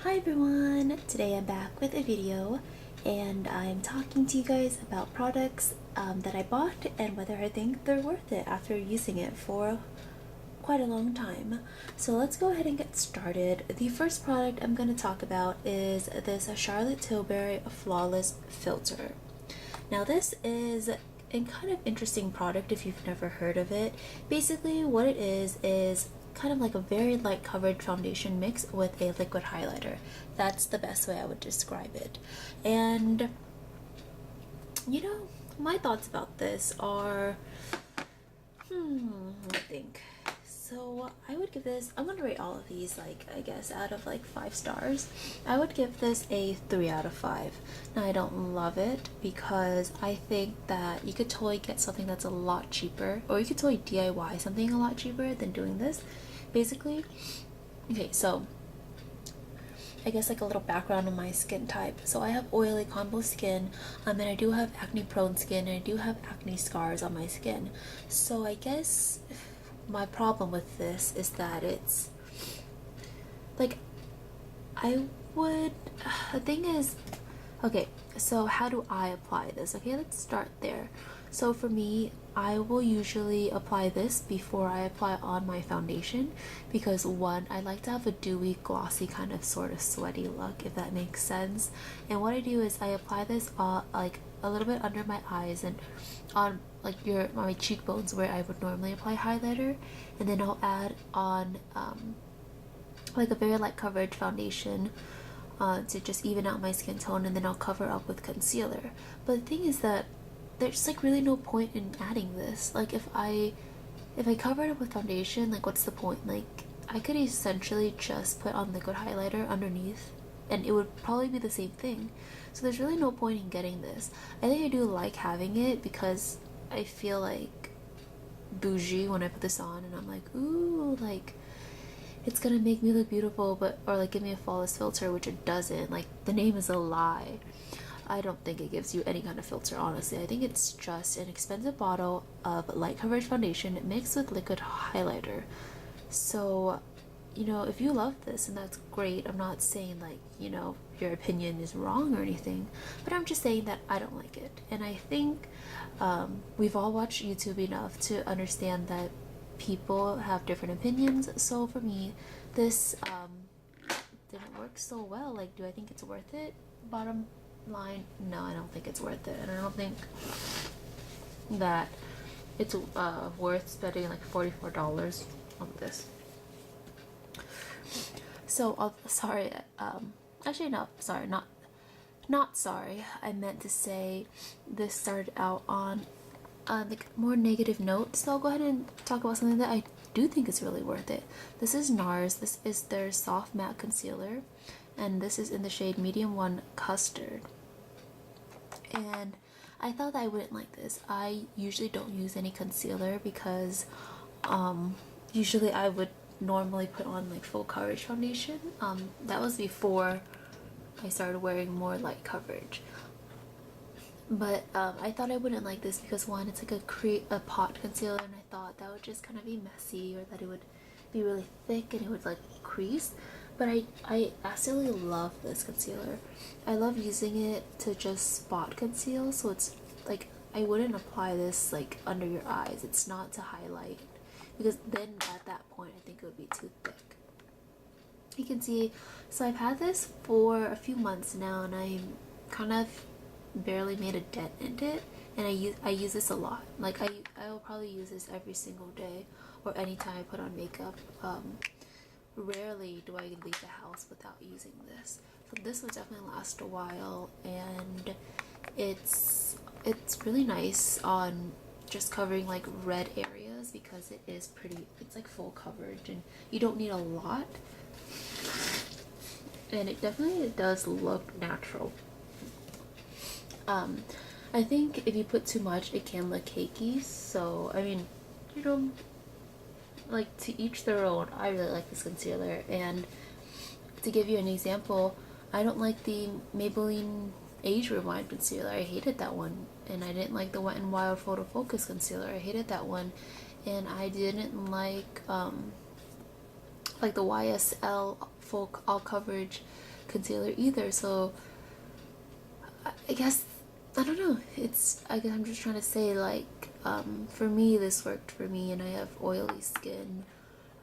Hi everyone! Today I'm back with a video and I'm talking to you guys about products that I bought and whether I think they're worth it after using it for quite a long time. So let's go ahead and get started. The first product I'm going to talk about is this Charlotte Tilbury Flawless Filter. Now this is a kind of interesting product if you've never heard of it. Basically what it is kind of like a very light coverage foundation mix with a liquid highlighter. That's the best way I would describe it. And you know, my thoughts about this are let me think. So I would give this, I'm gonna rate all of these, like, I guess out of like 5 stars. I would give this a 3 out of 5. Now I don't love it because I think that you could totally get something that's a lot cheaper, or you could totally DIY something a lot cheaper than doing this. Basically, okay, so I guess like a little background on my skin type. So I have oily combo skin, and I do have acne prone skin, and I do have acne scars on my skin. So I guess my problem with this is that it's like the thing is, okay, so how do I apply this? Okay, let's start there. So for me, I will usually apply this before I apply on my foundation because one, I like to have a dewy, glossy, kind of sort of sweaty look, if that makes sense. And what I do is I apply this like a little bit under my eyes and on like my cheekbones where I would normally apply highlighter, and then I'll add on like a very light coverage foundation to just even out my skin tone, and then I'll cover up with concealer. But the thing is that there's like really no point in adding this. Like if I cover it up with foundation, like what's the point? Like I could essentially just put on liquid highlighter underneath and it would probably be the same thing. So there's really no point in getting this. I think I do like having it because I feel like bougie when I put this on and I'm like, ooh, like it's gonna make me look beautiful, but or like give me a flawless filter, which it doesn't. Like the name is a lie. I don't think it gives you any kind of filter, honestly. I think it's just an expensive bottle of light coverage foundation mixed with liquid highlighter. So, you know, if you love this, and that's great. I'm not saying like, you know, your opinion is wrong or anything, but I'm just saying that I don't like it. And I think we've all watched YouTube enough to understand that people have different opinions. So for me, this didn't work so well. Like, do I think it's worth it? Bottom line, no, I don't think it's worth it, and I don't think that it's worth spending like $44 on this. So sorry, actually no, sorry, not sorry, I meant to say this started out on like more negative note, so I'll go ahead and talk about something that I do think is really worth it. This is Nars. This is their soft matte concealer, and this is in the shade medium 1 custard. And I thought that I wouldn't like this. I usually don't use any concealer because usually I would normally put on like full coverage foundation. That was before I started wearing more light coverage. But I thought I wouldn't like this because one, it's like a pot concealer, and I thought that would just kind of be messy, or that it would be really thick and it would like crease. But I absolutely love this concealer. I love using it to just spot conceal, so it's like I wouldn't apply this like under your eyes. It's not to highlight, because then at that point I think it would be too thick. You can see, so I've had this for a few months now, and I'm kind of barely made a dent in it, and I use this a lot. Like I will probably use this every single day or anytime I put on makeup. Rarely do I leave the house without using this. So this will definitely last a while, and it's really nice on just covering like red areas because it is pretty, it's like full coverage and you don't need a lot, and it definitely does look natural. I think if you put too much it can look cakey, so I mean, you know, like to each their own. I really like this concealer, and to give you an example, I don't like the Maybelline Age Rewind concealer. I hated that one, and I didn't like the Wet n Wild Photo Focus concealer. I hated that one, and I didn't like the YSL full all coverage concealer either. So I guess, I don't know, I guess I'm just trying to say, like, for me, this worked for me, and I have oily skin,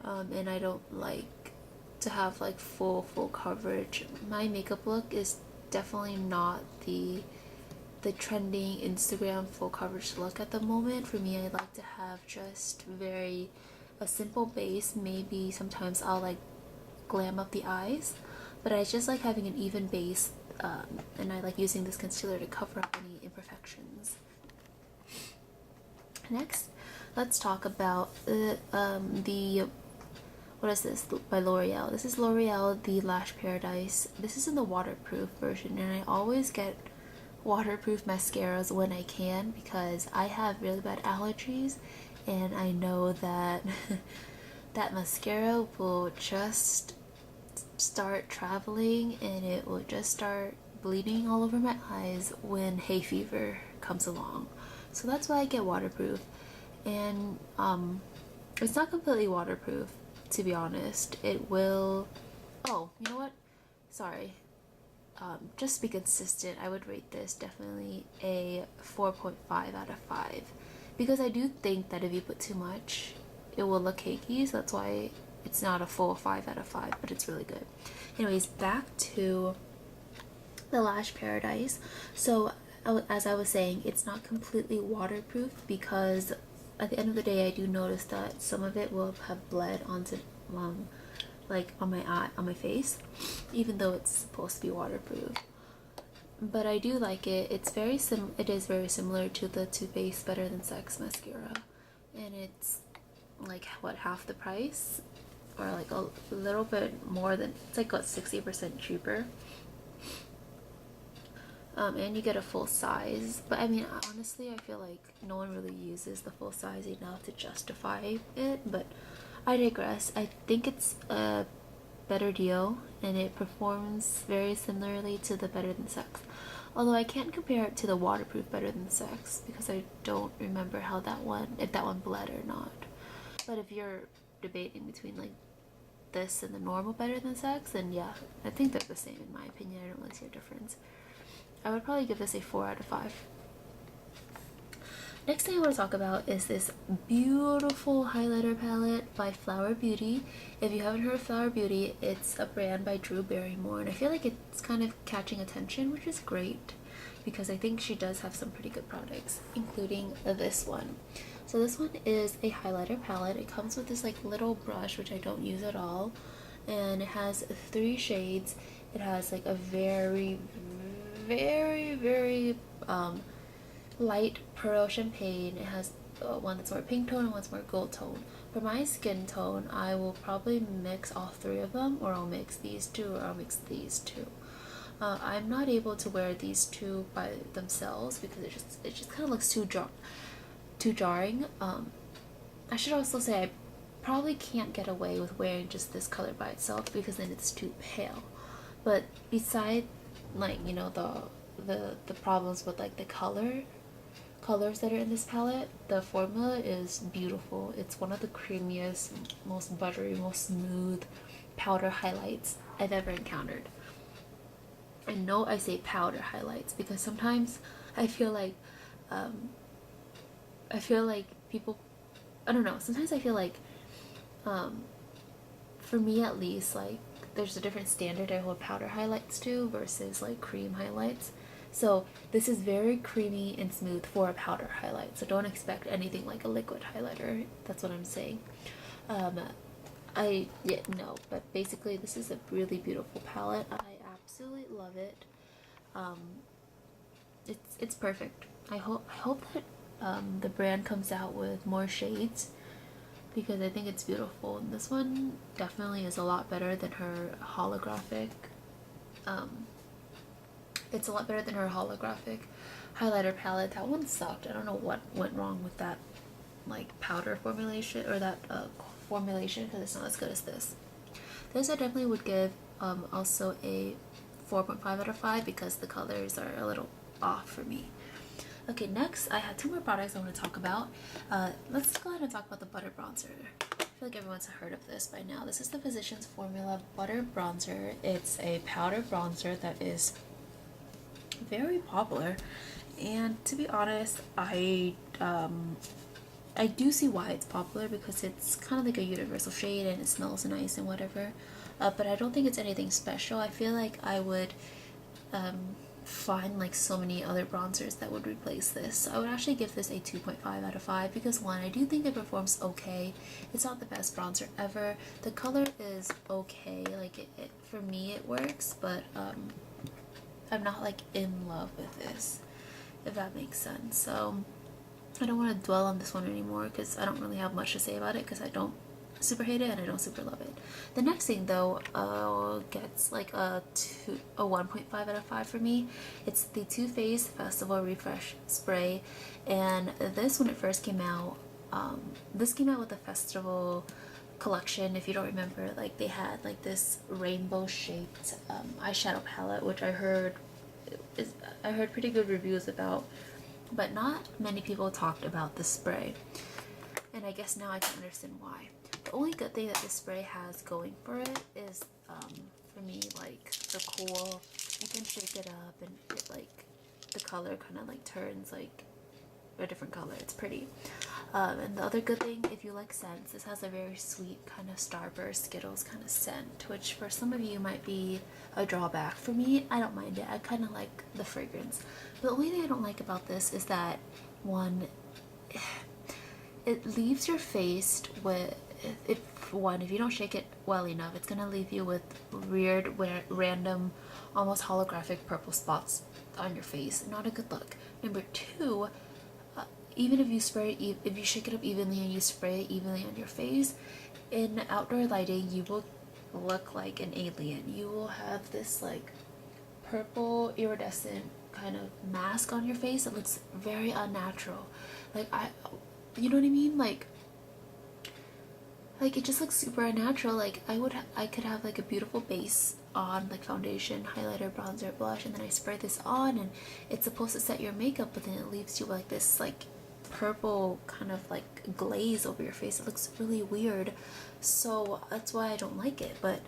and I don't like to have like full coverage. My makeup look is definitely not the trending Instagram full coverage look at the moment. For me, I like to have just a simple base. Maybe sometimes I'll like glam up the eyes, but I just like having an even base, and I like using this concealer to cover up any imperfections. Next, let's talk about what is this, by L'Oreal. This is L'Oreal, the Lash Paradise. This is in the waterproof version, and I always get waterproof mascaras when I can because I have really bad allergies, and I know that that mascara will just start traveling and it will just start bleeding all over my eyes when hay fever comes along. So that's why I get waterproof. And it's not completely waterproof, to be honest. It will, oh, you know what, sorry, just to be consistent, I would rate this definitely a 4.5 out of 5, because I do think that if you put too much, it will look cakey, so that's why it's not a full 5 out of 5, but it's really good. Anyways, back to the Lash Paradise. So as I was saying, it's not completely waterproof because at the end of the day, I do notice that some of it will have bled onto like on my eye, on my face, even though it's supposed to be waterproof. But I do like it. It is very similar to the Too Faced Better Than Sex mascara, and it's like what, half the price, or like a little bit more than, it's like what, 60% cheaper. And you get a full size, but I mean, honestly, I feel like no one really uses the full size enough to justify it, but I digress. I think it's a better deal, and it performs very similarly to the Better Than Sex. Although I can't compare it to the waterproof Better Than Sex because I don't remember how that one, if that one bled or not. But if you're debating between like this and the normal Better Than Sex, then yeah, I think they're the same in my opinion. I don't really see a difference. I would probably give this a 4 out of 5. Next thing I want to talk about is this beautiful highlighter palette by Flower Beauty. If you haven't heard of Flower Beauty, it's a brand by Drew Barrymore, and I feel like it's kind of catching attention, which is great because I think she does have some pretty good products, including this one. So this one is a highlighter palette. It comes with this like little brush, which I don't use at all, and it has 3 shades. It has like a very light pearl champagne. It has one that's more pink tone and one's more gold tone. For my skin tone, I will probably mix all 3 of them, or I'll mix these 2, or I'll mix these 2. I'm not able to wear these 2 by themselves because it just kind of looks too jarring. I should also say I probably can't get away with wearing just this color by itself because then it's too pale. But beside, like, you know, the problems with like the colors that are in this palette, the formula is beautiful. It's one of the creamiest, most buttery, most smooth powder highlights I've ever encountered. And no, I say powder highlights because sometimes I feel like people, I don't know, sometimes I feel like for me at least, like there's a different standard I hold powder highlights to versus like cream highlights. So this is very creamy and smooth for a powder highlight, so don't expect anything like a liquid highlighter. That's what I'm saying. No, but basically this is a really beautiful palette. I absolutely love it. It's perfect. I hope that the brand comes out with more shades because I think it's beautiful. And this one definitely is a lot better than her holographic. It's a lot better than her holographic highlighter palette. That one sucked. I don't know what went wrong with that like powder formulation, or that formulation, because it's not as good as this. This I definitely would give also a 4.5 out of 5 because the colors are a little off for me. Okay, next I have 2 more products I want to talk about. Let's go ahead and talk about the butter bronzer. feel like everyone's heard of this by now. This is the Physicians Formula Butter Bronzer. It's a powder bronzer that is very popular, and to be honest, I do see why it's popular, because it's kind of like a universal shade and it smells nice and whatever, but I don't think it's anything special. I feel like I would find like so many other bronzers that would replace this. So I would actually give this a 2.5 out of 5 because, one, I do think it performs okay. It's not the best bronzer ever. The color is okay, like it for me it works, but I'm not like in love with this, if that makes sense. So I don't want to dwell on this one anymore because I don't really have much to say about it, because I don't super hate it and I don't super love it. The next thing though gets like a 1.5 out of 5 for me. It's the Too Faced Festival Refresh Spray, and this, when it first came out, this came out with the festival collection. If you don't remember, like they had like this rainbow shaped eyeshadow palette, which I heard pretty good reviews about, but not many people talked about the spray, and I guess now I can understand why. The only good thing that this spray has going for it is, for me, like the cool, you can shake it up and it like, the color kind of like turns like a different color. It's pretty. And the other good thing, if you like scents, this has a very sweet kind of Starburst Skittles kind of scent, which for some of you might be a drawback. For me, I don't mind it. I kind of like the fragrance. But the only thing I don't like about this is that, one, it leaves your face with, if you don't shake it well enough, it's gonna leave you with weird, random, almost holographic purple spots on your face. Not a good look. Number two, even if you if you shake it up evenly and you spray it evenly on your face, in outdoor lighting, you will look like an alien. You will have this like purple iridescent kind of mask on your face that looks very unnatural. Like you know what I mean? Like it just looks super unnatural. Like I could have like a beautiful base on, like foundation, highlighter, bronzer, blush, and then I spray this on and it's supposed to set your makeup, but then it leaves you like this like purple kind of like glaze over your face. It looks really weird, so that's why I don't like it. But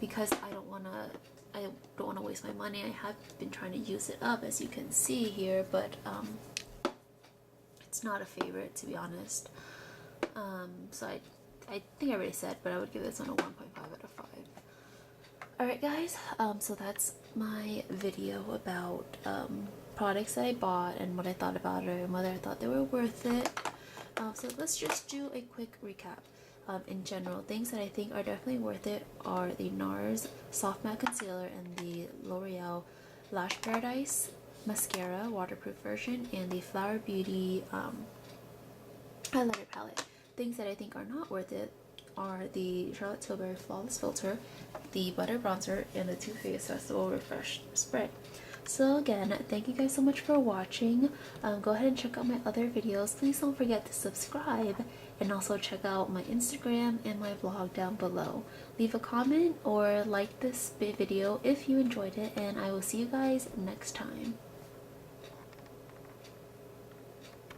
because I don't want to waste my money, I have been trying to use it up, as you can see here, but it's not a favorite, to be honest. So I think I already said, but I would give this one a 1.5 out of 5. Alright guys, so that's my video about products that I bought and what I thought about it and whether I thought they were worth it. So let's just do a quick recap. In general, things that I think are definitely worth it are the Nars Soft Matte Concealer and the L'Oreal Lash Paradise Mascara waterproof version, and the Flower Beauty highlighter palette. Things that I think are not worth it are the Charlotte Tilbury Flawless Filter, the Butter Bronzer, and the Too Faced Festival Refresh Spray. So again, thank you guys so much for watching. Go ahead and check out my other videos. Please don't forget to subscribe, and also check out my Instagram and my blog down below. Leave a comment or like this video if you enjoyed it, and I will see you guys next time.